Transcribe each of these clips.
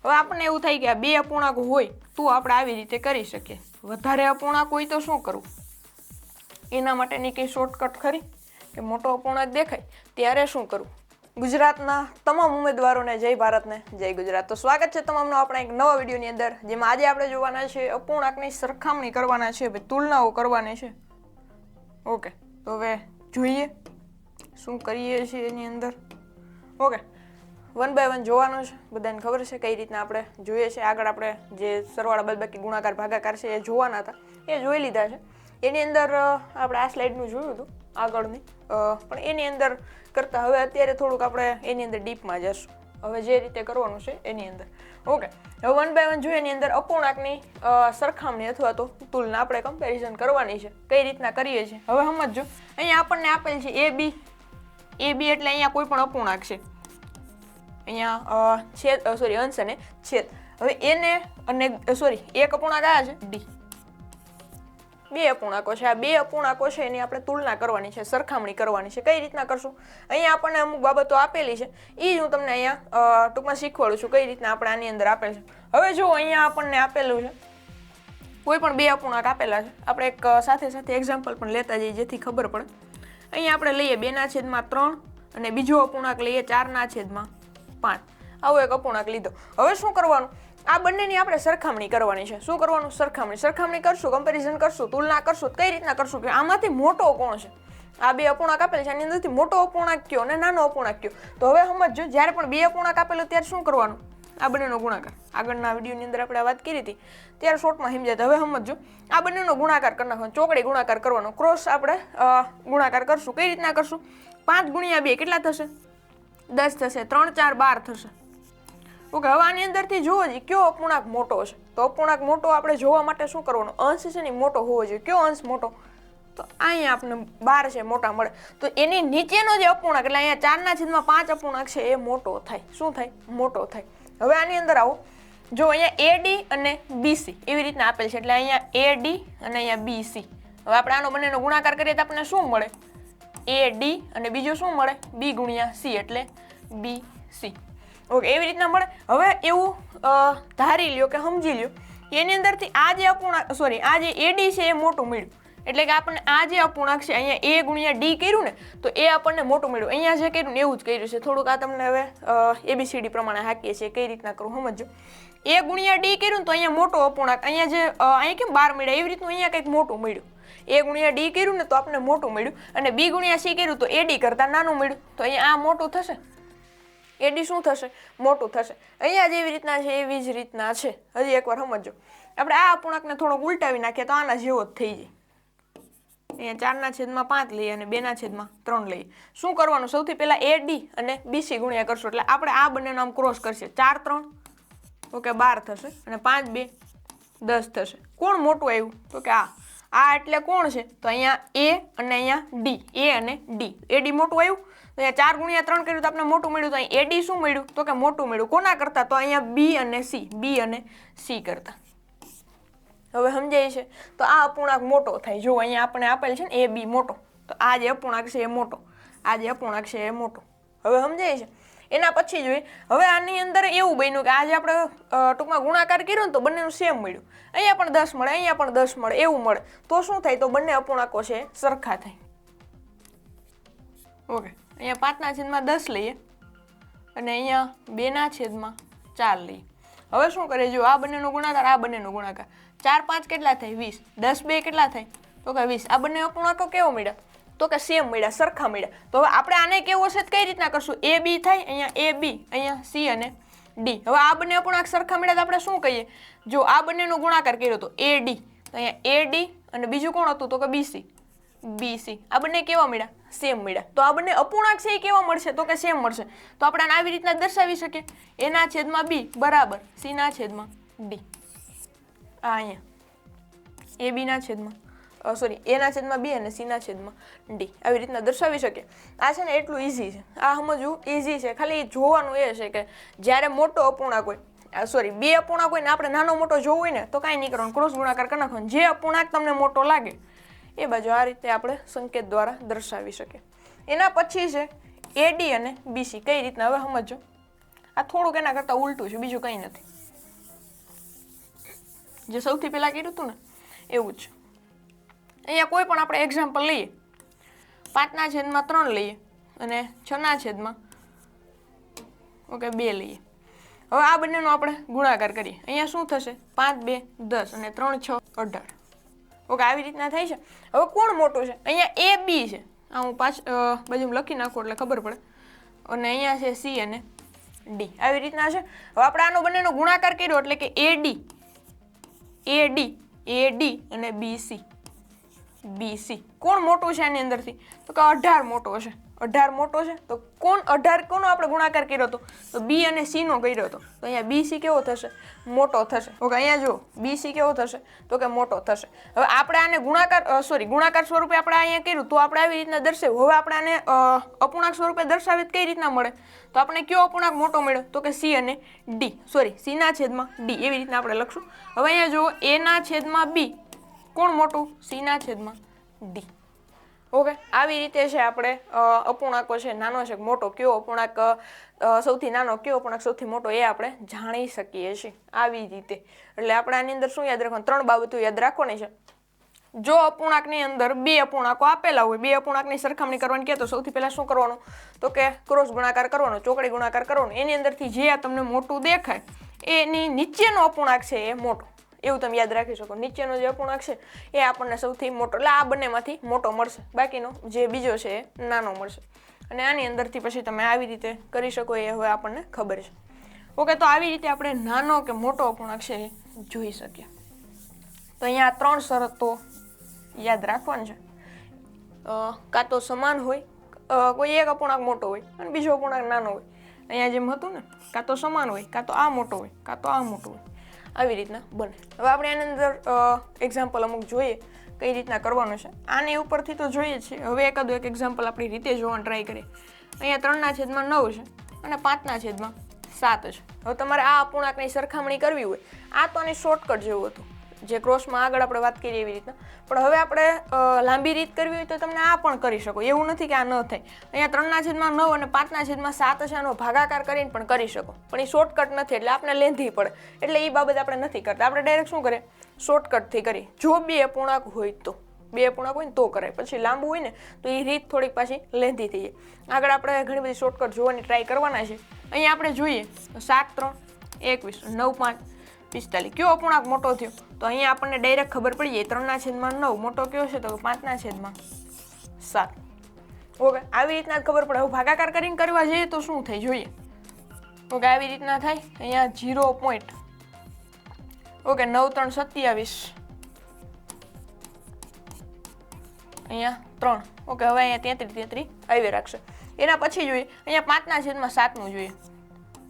હવે આપણને એવું થાય કે આ બે અપૂર્ણાંક હોય તો આપણે આવી રીતે કરી શકીએ. વધારે અપૂર્ણાંક હોય તો શું કરવું? એના માટેની કંઈ શોર્ટકટ ખરી કે મોટો અપૂર્ણાંક દેખાય ત્યારે શું કરવું? ગુજરાતના તમામ ઉમેદવારોને જય ભારતને જય ગુજરાત. તો સ્વાગત છે તમામનો આપણા એક નવા વિડીયોની અંદર, જેમાં આજે આપણે જોવાના છે અપૂર્ણાંકની સરખામણી કરવાના છે, ભાઈ તુલનાઓ કરવાની છે. ઓકે, તો હવે જોઈએ શું કરીએ છીએ એની અંદર. ઓકે, 1 by 1 જોવાનું છે. બધાને ખબર છે કઈ રીતના આપણે જોઈએ છે. આગળ આપણે જે સરવાળા બાદબાકી ગુણાકાર ભાગાકાર છે એ જોવાના હતા, એ જોઈ લીધા છે. એની અંદર આપણે આ સ્લાઇડનું જોયું હતું આગળની, પણ એની અંદર કરતાં હવે અત્યારે થોડુંક આપણે એની અંદર ડીપમાં જશું. હવે જે રીતે કરવાનું છે એની અંદર. ઓકે, હવે 1 by 1 જોઈએ. એની અંદર અપૂર્ણાંકની સરખામણી અથવા તો તુલના આપણે કમ્પેરિઝન કરવાની છે. કઈ રીતના કરીએ છીએ હવે સમજો. અહીંયા આપણને આપેલ છે એ બી એટલે અહીંયા કોઈ પણ અપૂર્ણાંક છે. અહીંયા છેદ અંશ અને છેદ. હવે એને અને એક અપૂર્ણાંક આ છે ડી. બે અપૂર્ણાંકો છે. આ બે અપૂર્ણાંકો છે એની આપણે તુલના કરવાની છે, સરખામણી કરવાની છે. કઈ રીતના કરશું? અહીંયા આપણને અમુક બાબતો આપેલી છે, એ જ હું તમને અહીંયા ટૂંકમાં શીખવાડું છું કઈ રીતના આપણે આની અંદર આપેલ છે. હવે જો અહીંયા આપણને આપેલું છે કોઈ પણ બે અપૂર્ણાંક આપેલા છે. આપણે એક સાથે સાથે એક્ઝામ્પલ પણ લેતા જઈએ જેથી ખબર પડે. અહીંયા આપણે લઈએ 2/3 અને બીજો અપૂર્ણાંક લઈએ 4/5. આવો એક અપૂર્ણાંક લીધો. હવે શું કરવાનું? આ બંનેની આપણે સરખામણી કરવાની છે. શું કરવાનું? સરખામણી કરશું, કમ્પેરિઝન કરશું, તુલના કરશું. કઈ રીતના કરશું કે આમાંથી મોટો કોણ છે? આ બે અપૂર્ણાંક આપેલ છે, આની અંદરથી મોટો અપૂર્ણાંક કયો અને નાનો અપૂર્ણાંક કયો? તો હવે સમજો, જ્યારે પણ બે અપૂર્ણાંક આપેલો ત્યારે શું કરવાનું? આ બંનેનો ગુણાકાર. આગળના વિડીયોની અંદર આપણે વાત કરી હતી ત્યારે શોર્ટમાં સમજાય. હવે સમજો, આ બંનેનો ગુણાકાર કરી નાખવાનો, ચોકડી ગુણાકાર કરવાનો, ક્રોસ આપણે ગુણાકાર કરશું. કઈ રીતના કરશું? 5 × 2 કેટલા થશે? 10 થશે. 3 4 12 થશે. ઓકે, હવે આની અંદરથી જુઓ જ કયો અપૂર્ણાંક મોટો છે. તો અપૂર્ણાંક મોટો આપણે જોવા માટે શું કરવાનું? અંશ છે ને મોટો હોવો જોઈએ. કયો અંશ મોટો? તો અહીંયા આપણે 12 છે મોટા મળે. તો એની નીચેનો જે અપૂર્ણાંક એટલે અહીંયા 4/5 અપૂર્ણાંક છે એ મોટો થાય. શું થાય? મોટો થાય. હવે આની અંદર આવો, જો અહીંયા AD અને BC એવી રીતના આપેલ છે, એટલે અહીંયા AD અને અહીંયા BC. હવે આપણે આનો બંનેનો ગુણાકાર કરીએ તો આપણને શું મળે? AD અને બીજું શું મળે? B × C એટલે BC. ઓકે, એવી રીતના મળે. હવે એવું ધારી લ્યો કે સમજી લ્યો એની અંદરથી આ જે અપૂર્ણાંક આ જે AD છે એ મોટું મળ્યું. એટલે કે આપણને આ જે અપૂર્ણાંક છે અહીંયા A × D કર્યું ને, તો એ આપણને મોટું મળ્યું. અહીંયા જે કર્યું ને એવું જ કર્યું છે. થોડુંક આ તમને હવે ABCD પ્રમાણે હાકીએ છીએ કઈ રીતના કરવું સમજો. A × D કર્યું ને તો અહીંયા મોટો અપૂર્ણાંક, અહીંયા જે અહીંયા કેમ 12 મળ્યા એવી રીતનું અહીંયા કંઈક મોટું મળ્યું. A × D કર્યું ને તો આપણને મોટું મળ્યું, અને B × C કર્યું તો AD કરતાં નાનું મળ્યું. તો અહીંયા આ મોટું થશે, AD શું થશે? મોટું થશે. અહીંયા જેવી રીતના છે એવી જ રીતના છે. હજી એકવાર સમજો. આપણે આ અપૂર્ણાંકને થોડોક ઉલટાવી નાખીએ તો આના જેવો જ થઈ જાય. અહીંયા 4/5 લઈએ અને 2/3 લઈએ. શું કરવાનું? સૌથી પહેલા AD અને BC ગુણ્યા કરશું. એટલે આપણે આ બંનેનો આમ ક્રોસ કરશે. 4 3 ઓકે 12 થશે, અને 5 2 10 થશે. કોણ મોટું આવ્યું? તો કે આ એટલે કોણ છે? તો અહીંયા A અને અહીંયા D. A અને D. AD મોટું આવ્યું. તો અહીંયા 4 × 3 કર્યું તો આપણે મોટું મળ્યું. તો અહીં AD શું મળ્યું? તો કે મોટું મળ્યું. કોના કરતા? તો અહીંયા B અને C કરતા. હવે સમજાય છે? તો આ અપૂર્ણાંક મોટો થાય. જો અહીંયા આપણે આપેલ છે ને AB મોટો, તો આ જે અપૂર્ણાંક છે એ મોટો, આ જે અપૂર્ણાંક છે એ મોટો. હવે સમજાય છે? એના પછી જોઈએ. હવે આની અંદર એવું બન્યું કે આજે આપણે ટૂંકમાં ગુણાકાર કર્યો ને તો બંનેનું સેમ મળ્યું. અહીંયા પણ 10 મળે, અહીંયા પણ 10 મળે, એવું મળે. તો શું થાય? તો બંને અપૂર્ણાંકો છે સરખા થાય. ઓકે, અહીંયા 5/10 લઈએ અને અહીંયા 2/4 લઈએ. હવે શું કરીએ? જો આ બંનેનો ગુણાકાર, આ બંનેનો ગુણાકાર. 4 5 કેટલા થાય? 20. 10 2 કેટલા થાય? તો કે 20. આ બંને અપૂર્ણાંકો કેવો મળ્યા? તો કે સેમ મળ્યા, સરખા મળ્યા. તો હવે આપણે આને કેવો છે કઈ રીતના કરશું? AB થાય, અહીંયા AB, અહીંયા C અને D. હવે આ બંને અપૂર્ણાંક સરખા મળ્યા તો આપણે શું કહીએ? જો આ બંનેનો ગુણાકાર કર્યો તો AD, તો અહીંયા AD અને બીજું કોણ હતું? તો કે BC. આ બંને કેવા મળ્યા? સેમ મળ્યા. તો આ બંને અપૂર્ણાંક છે એ કેવા મળશે? તો કે સેમ મળશે. તો આપણે આને આવી રીતના દર્શાવી શકીએ. A/B બરાબર C/D. આ અહીંયા A/B અને C/D આવી રીતના દર્શાવી શકીએ. આ છે ને એટલું ઈઝી છે. આ સમજવું ઈઝી છે. ખાલી જોવાનું એ છે કે જ્યારે મોટો અપૂર્ણાંક હોય, બે અપૂર્ણાંક હોય ને આપણે નાનો મોટો જોવું હોય ને તો કાંઈ નહીં કરવાનું, ક્રોસ ગુણાકાર કરી નાખવાનો. જે અપૂર્ણાંક તમને મોટો લાગે એ બાજુ આ રીતે આપણે સંકેત દ્વારા દર્શાવી શકીએ. એના પછી છે AD અને BC. કઈ રીતના? હવે સમજો. આ થોડુંક એના કરતાં ઉલટું છે, બીજું કંઈ નથી. જે સૌથી પહેલાં કર્યું હતું ને એવું જ. અહીંયા કોઈ પણ આપણે એક્ઝામ્પલ લઈએ, 5/3 લઈએ અને 6/2 લઈએ. હવે આ બંનેનો આપણે ગુણાકાર કરીએ. અહીંયા શું થશે? 5 2 10 અને 3 6 18. આવી રીતના થાય છે. હવે કોણ મોટું છે? અહીંયા એ બી છે, આ હું બાજુ લખી નાખું એટલે ખબર પડે. અને અહીંયા છે સી અને ડી. આવી રીતના છે. હવે આપણે આનો બંનેનો ગુણાકાર કર્યો એટલે કે એડી અને બીસી. કોણ મોટું છે આની અંદરથી? તો કે 18 મોટો છે. 18 મોટો છે તો 18 કોનો આપણે ગુણાકાર કર્યો હતો? તો બી અને સી નો કર્યો હતો. તો અહીંયા બીસી કેવો થશે? મોટો થશે. અહીંયા જો બીસી કેવો થશે? તો કે મોટો થશે. હવે આપણે આને ગુણાકાર સ્વરૂપે આપણે અહીંયા કર્યું તો આપણે આવી રીતના દર્શાવ્યું. હવે આપણે આને અપૂર્ણાંક સ્વરૂપે દર્શાવીએ કઈ રીતના મળે? તો આપણે કયો અપૂર્ણાંક મોટો મળ્યો? તો કે સી અને ડી, C/D. એવી રીતના આપણે લખશું. હવે અહીંયા જો A/B કોણ મોટું? C/D. આવી રીતે છે આપણે અપૂર્ણાંકો છે, નાનો છે મોટો, કયો અપૂર્ણાંક સૌથી નાનો, કયો અપૂર્ણાંક સૌથી મોટો, એ આપણે જાણી શકીએ છીએ આવી રીતે. એટલે આપણે આની અંદર શું યાદ રાખવાનું? 3 બાબતો યાદ રાખવાની છે. જો અપૂર્ણાંકની અંદર 2 અપૂર્ણાંકો આપેલા હોય, 2 અપૂર્ણાંકની સરખામણી કરવાની કહે તો સૌથી પહેલા શું કરવાનું? તો કે ક્રોસ ગુણાકાર કરવાનો, ચોકડી ગુણાકાર કરવાનો. એની અંદરથી જે તમને મોટું દેખાય એની નીચેનો અપૂર્ણાંક છે એ મોટો, એવું તમે યાદ રાખી શકો. નીચેનો જે અપૂર્ણાંક છે એ આપણને સૌથી મોટો, એટલે આ બંનેમાંથી મોટો મળશે, બાકીનો જે બીજો છે એ નાનો મળશે. અને આની અંદરથી પછી તમે આવી રીતે કરી શકો, એ હવે આપણને ખબર છે. તો આવી રીતે આપણે નાનો કે મોટો અપૂર્ણાંક છે એ જોઈ શકીએ. તો અહીંયા 3 શરતો યાદ રાખવાની છે. કાં તો સમાન હોય, કોઈ એક અપૂર્ણાંક મોટો હોય અને બીજો અપૂર્ણાંક નાનો હોય. અહીંયા જેમ હતું ને, કાં તો સમાન હોય, કાં તો આ મોટો હોય, કાં તો આ મોટો હોય. આવી રીતના બને. હવે આપણે આની અંદર એક્ઝામ્પલ અમુક જોઈએ કઈ રીતના કરવાનું છે. આની ઉપરથી તો જોઈએ જ છીએ. હવે એક એક્ઝામ્પલ આપણી રીતે જોવાનું ટ્રાય કરીએ. અહીંયા 3/9 છે અને 5/7 છે. હવે તમારે આ અપૂર્ણાંકની સરખામણી કરવી હોય, આ તો આની શોર્ટકટ જેવું હતું, જે ક્રોસમાં આગળ આપણે વાત કરીએ એવી રીતના. પણ હવે આપણે લાંબી રીત કરવી હોય તો તમને આ પણ કરી શકો, એવું નથી કે આ ન થાય. અહીંયા 3/9 અને 5/7 છે, આનો ભાગાકાર કરીને પણ કરી શકો, પણ એ શોર્ટકટ નથી એટલે આપણે લેંધી પડે, એટલે એ બાબત આપણે નથી કરતા. આપણે ડાયરેક્ટ શું કરીએ? શોર્ટકટથી કરીએ. જો 2 અપૂર્ણાંક હોય તો, 2 અપૂર્ણાંક હોય ને તો કરાય. પછી લાંબુ હોય ને તો એ રીત થોડીક પાછી લેંધી થઈ જાય. આગળ આપણે ઘણી બધી શોર્ટકટ જોવાની ટ્રાય કરવાના છે. અહીંયા આપણે જોઈએ 7 3 21 9 5 45. કયો અપૂર્ણાંક મોટો થયો? તો અહીંયા આપણને ડાયરેક્ટ ખબર પડી જાય 3/9 મોટો કયો છે? તો 5/7. આવી રીતના જ ખબર પડે. હવે ભાગાકાર કરીને કરવા જઈએ તો શું થાય જોઈએ. આવી રીતના થાય. અહીંયા 0 પોઈન્ટ 9 3 27. અહીંયા 3. હવે અહીંયા 33 આવી રાખશે. એના પછી જોઈએ અહીંયા 5/7 નું જોઈએ.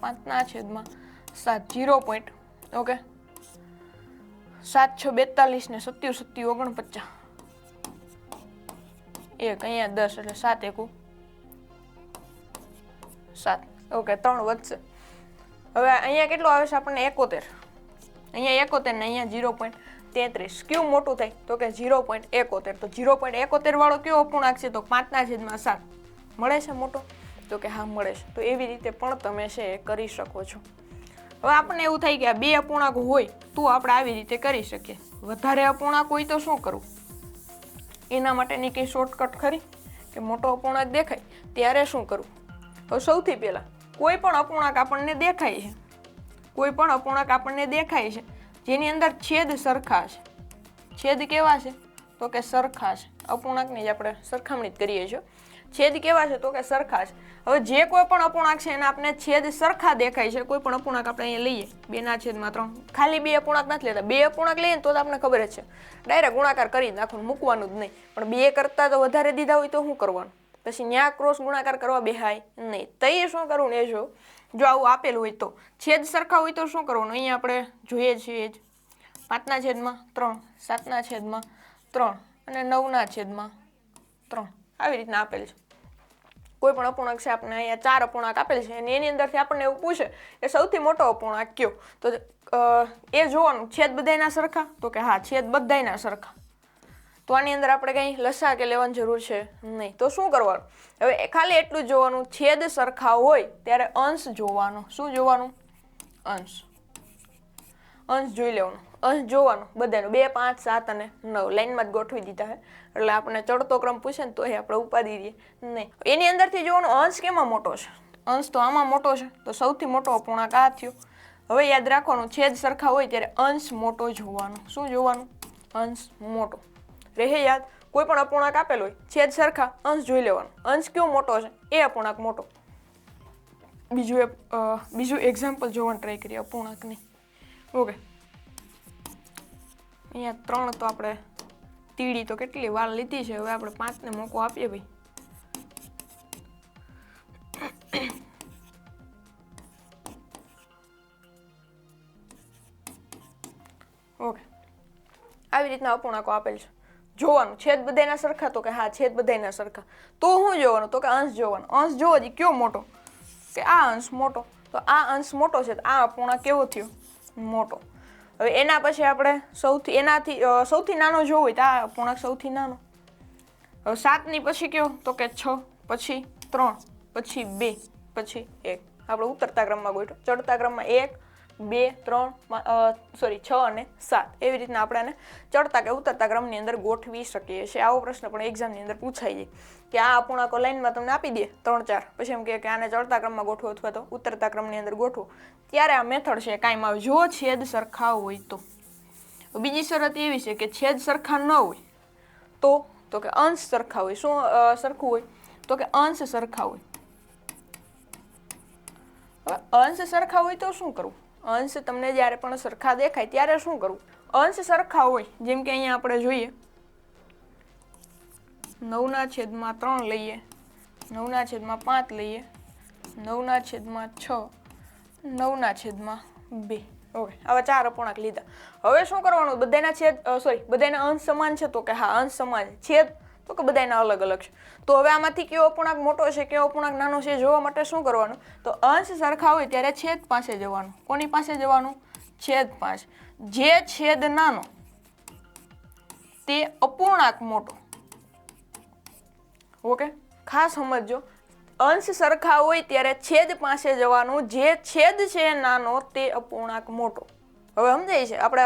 5/7 0 પોઈન્ટ 7 6 42 ને 7 7 49. એક અહીંયા 10 એટલે 7 1 7. 3 વધશે. હવે અહીંયા કેટલો આવે છે આપણને? 71. અહીંયા 71 ને અહીંયા 0.33. કયું મોટું થાય? તો કે 0.71. તો 0.71 વાળો કયો અપૂર્ણાંક છે? તો 5/7 મળે છે મોટો? તો કે હા મળે છે. તો એવી રીતે પણ તમે છે કરી શકો છો. હવે આપણને એવું થાય કે આ 2 અપૂર્ણાંક હોય તો આપણે આવી રીતે કરી શકીએ. વધારે અપૂર્ણાંક હોય તો શું કરવું? એના માટેની કંઈ શોર્ટકટ ખરી? કે મોટો અપૂર્ણાંક દેખાય ત્યારે શું કરવું? તો સૌથી પહેલાં કોઈ પણ અપૂર્ણાંક આપણને દેખાય છે, જેની અંદર છેદ સરખા છે. છેદ કેવા છે? તો કે સરખા છે. અપૂર્ણાંકની જ આપણે સરખામણી કરીએ છીએ. છેદ કેવા છે? તો કે સરખા છે. હવે જે કોઈ પણ અપૂર્ણાંક છે એના આપણે છેદ સરખા દેખાય છે. કોઈ પણ અપૂર્ણાંક આપણે અહીંયા લઈએ 2/3. ખાલી 2 અપૂર્ણાંક નથી લેતા. 2 અપૂર્ણાંક લઈએ તો આપણને ખબર જ છે, ડાયરેક્ટ ગુણાકાર કરી નાખવાનું, મૂકવાનું જ નહીં. પણ 2 કરતાં તો વધારે દીધા હોય તો શું કરવાનું? પછી ન્યા ક્રોસ ગુણાકાર કરવા બેહાય નહીં. તો એ શું કરવું ને? જો આવું આપેલું હોય તો છેદ સરખા હોય તો શું કરવાનું? અહીંયા આપણે જોઈએ છીએ 5/3 7/3 અને 9/3 આવી રીતના આપેલ છે. કોઈ પણ અપૂર્ણાંક છે, આપણે અહીંયા 4 અપૂર્ણાંક આપેલ છે અને એની અંદરથી આપણને એવું પૂછે કે સૌથી મોટો અપૂર્ણાંક કયો? તો એ જોવાનું છેદ બધાયના સરખા? તો કે હા છેદ બધાયના સરખા. તો આની અંદર આપણે કંઈ લસા કે લેવાની જરૂર છે નહીં. તો શું કરવાનું? હવે ખાલી એટલું જ જોવાનું, છેદ સરખા હોય ત્યારે અંશ જોવાનો. શું જોવાનું? અંશ. અંશ જોઈ લેવાનો. અંશ જોવાનો બધાનો 2, 5, 7 અને 9 લાઈનમાં જ ગોઠવી દીધા છે. એટલે આપણે ચડતો ક્રમ પૂછે ને તો એ આપણે ઉપાડી દઈએ નહીં. એની અંદરથી જોવાનું અંશ કેમાં મોટો છે. અંશ તો આમાં મોટો છે, તો સૌથી મોટો અપૂર્ણાંક આ થયો. હવે યાદ રાખવાનું, છેદ સરખા હોય ત્યારે અંશ મોટો જોવાનો. શું જોવાનું? અંશ મોટો. રહે યાદ, કોઈ પણ અપૂર્ણાંક આપેલો હોય, છેદ સરખા, અંશ જોઈ લેવાનો. અંશ કયો મોટો છે એ અપૂર્ણાંક મોટો. બીજું એક્ઝામ્પલ જોવાનું ટ્રાય કરીએ અપૂર્ણાંકની. ઓકે, અહીંયા 3 તો આપણે તીડી તો કેટલી વાર લીધી છે. હવે આપણે 5ને મોકો આપીએ ભાઈ. ઓકે, આવી રીતના અપૂર્ણાંકો આપેલ છે. જોવાનું છેદ બધાયના સરખા, તો કે હા છેદ બધાયના સરખા. તો શું જોવાનું? તો કે અંશ જોવાનો. અંશ જોવો જ કયો મોટો? કે આ અંશ મોટો. તો આ અંશ મોટો છે, તો આ અપૂર્ણાંક કેવો થયો? મોટો. હવે એના પછી આપણે સૌથી નાનો જોવો હોય તો આ અપૂર્ણાંક સૌથી નાનો. હવે 7ની પછી કયો? તો કે 6, પછી 3, પછી 2, પછી 1. આપણે ઉતરતા ક્રમમાં ગોઠવો. ચડતા ક્રમમાં 1, 2, 3 6 અને 7 એવી રીતના આપણે એને ચડતા કે ઉતરતા ક્રમની અંદર ગોઠવી શકીએ છીએ. આવો પ્રશ્ન પણ એક્ઝામની અંદર પૂછાઈ જાય કે આ અપૂર્ણાંકો લાઈનમાં તમને આપી દે 3, 4, પછી એમ કે આને ચડતા ક્રમમાં ગોઠવો અથવા તો ઉતરતા ક્રમની અંદર ગોઠવો, ત્યારે આ મેથડ છે કાયમ આવે જો છેદ સરખા હોય તો. બીજી શરત એવી છે કે છેદ સરખા ન હોય તો કે અંશ સરખા હોય. શું સરખું હોય? તો કે અંશ સરખા હોય. હવે અંશ સરખા હોય તો શું કરવું? અંશ તમને જ્યારે પણ સરખા દેખાય ત્યારે શું કરવું? અંશ સરખા હોય, જેમ કે અહીંયા આપણે જોઈએ 9/3 લઈએ, 9/5 લઈએ, 9/6, 9/2. ઓકે, આવા 4 અપૂર્ણાંક લીધા. હવે શું કરવાનું? બધાયના અંશ સમાન છે તો કે હા અંશ સમાન છે. છેદ તો કે બધાયના અલગ અલગ છે. તો હવે આમાંથી કયો અપૂર્ણાંક મોટો છે, કયો અપૂર્ણાંક નાનો છે જોવા માટે શું કરવાનું? તો અંશ સરખા હોય ત્યારે છેદ પાસે જવાનું. કોની પાસે જવાનું? છેદ પાસે. જે છેદ નાનો તે અપૂર્ણાંક મોટો. ઓકે, ખાસ સમજો, અંશ સરખા હોય ત્યારે છેદ પાસે જવાનું. જે છેદ છે નાનો તે અપૂર્ણાંક મોટો. હવે સમજાય છે? આપણે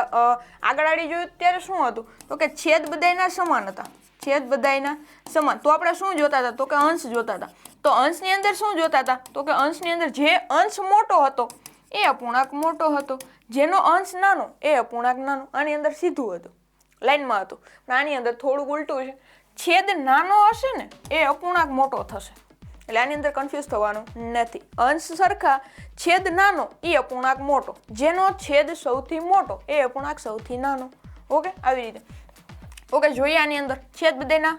આગળ જોયું ત્યારે શું હતું? તો કે છેદ બધાયના સમાન હતા. છેદ બધાયના સમાન. તો આપણે શું જોતા હતા? તો કે અંશ જોતા હતા. તો અંશની અંદર શું જોતા હતા? તો કે અંશની અંદર જે અંશ મોટો હતો એ અપૂર્ણાંક મોટો હતો. જેનો અંશ નાનો એ અપૂર્ણાંક નાનો. આની અંદર સીધું હતું, લાઈનમાં હતું. પણ આની અંદર થોડુંક ઉલટું છે. છેદ નાનો હશે ને એ અપૂર્ણાંક મોટો થશે. એટલે આની અંદર કન્ફ્યુઝ થવાનું નથી. અંશ સરખા, છેદ નાનો એ અપૂર્ણાંક મોટો. જેનો છેદ સૌથી મોટો એ અપૂર્ણાંક સૌથી નાનો. ઓકે, આવી રીતે. ઓકે, જોઈએ આની અંદર છેદ બધાયના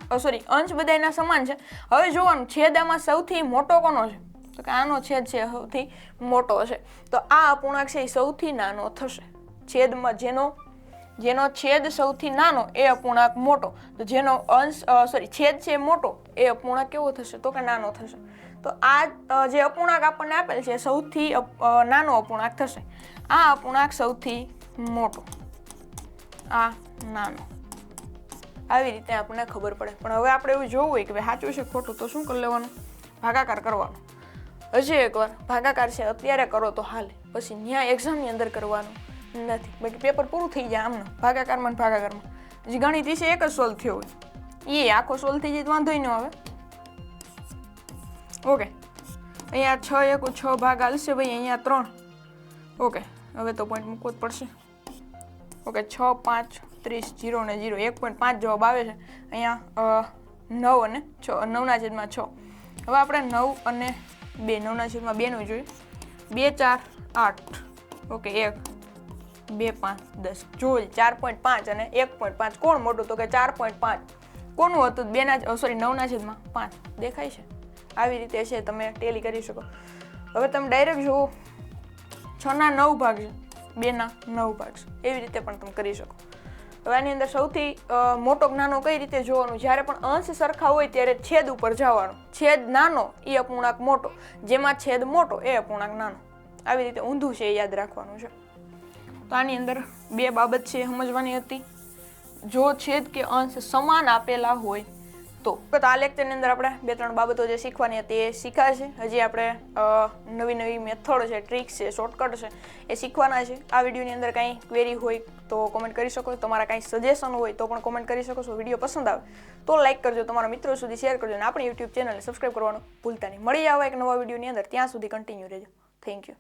અંશ બધાયના સમાન છે. હવે જોવાનું છેદ આમાં સૌથી મોટો કોનો છે? તો કે આનો છેદ છે સૌથી મોટો છે. તો આ અપૂર્ણાંક છે એ સૌથી નાનો થશે. છેદમાં જેનો છેદ સૌથી નાનો એ અપૂર્ણાંક મોટો. તો જેનો છેદ છે મોટો એ અપૂર્ણાંક કેવો થશે? તો કે નાનો થશે. તો આ જે અપૂર્ણાંક આપણને આપેલ છે સૌથી નાનો અપૂર્ણાંક થશે. આ અપૂર્ણાંક સૌથી મોટો, આ નાનો. આવી રીતે આપણને ખબર પડે. પણ હવે આપણે એવું જોવું હોય કે ભાઈ સાચું છે ખોટું, તો શું કરી લેવાનું? ભાગાકાર કરવાનો. હજી એકવાર ભાગાકાર છે અત્યારે કરો તો હાલે, પછી ન્યાય એક્ઝામની અંદર કરવાનું નથી. બાકી પેપર પૂરું થઈ જાય આમનો ભાગાકારમાં. હજી ગણિત વિશે એક જ સોલ્વ થયો હોય, એ આખો સોલ્વ થઈ જાય તો વાંધો ન આવે. ઓકે, અહીંયા 6 × 6 ભાગ હાલશે ભાઈ, અહીંયા 3. ઓકે, હવે તો પોઈન્ટ મૂકવો જ પડશે. ઓકે, 6, 5, 30, 0 ને 0, 1.5 જવાબ આવે છે. અહીંયા 9 અને 6, 9/6. હવે આપણે 9 અને 2, 9/2 નું જોઈએ. 2, 4, 8. ઓકે, 1, 2, 5, 10. જોઈ 4.5 અને 1.5 કોણ મોટું? તો કે 4.5. કોનું હતું? 9/5. દેખાય છે? આવી રીતે છે, તમે ટેલી કરી શકો. હવે તમે ડાયરેક્ટ જુઓ 6/9 ભાગ છે, 2/9 ભાગ છે. એવી રીતે પણ તમે કરી શકો. હવે આની અંદર સૌથી મોટો નાનો કઈ રીતે જોવાનું? જ્યારે પણ અંશ સરખા હોય ત્યારે છેદ ઉપર જવાનું. છેદ નાનો એ અપૂર્ણાંક મોટો, જેમાં છેદ મોટો એ અપૂર્ણાંક નાનો. આવી રીતે ઊંધું છે એ યાદ રાખવાનું છે. તો આની અંદર 2 બાબત છે સમજવાની હતી. જો છેદ કે અંશ સમાન આપેલા હોય તો આ લેક્ચરની અંદર આપણે 2-3 બાબતો જે શીખવાની હતી એ શીખ્યા છે. હજી આપણે નવી નવી મેથડ છે, ટ્રિક્સ છે, શોર્ટકટ છે એ શીખવાના છે. આ વિડીયોની અંદર કાંઈ ક્વેરી હોય તો કોમેન્ટ કરી શકો. તમારા કાંઈ સજેશન હોય તો પણ કોમેન્ટ કરી શકો છો. વિડીયો પસંદ આવે તો લાઈક કરજો, તમારા મિત્રો સુધી શેર કરજો અને આપણી યુટ્યુબ ચેનલને સબસ્ક્રાઈબ કરવાનું ભૂલતા નહીં. મળી આવા એક નવા વિડીયોની અંદર. ત્યાં સુધી કન્ટિન્યુ રહેજો. Thank you.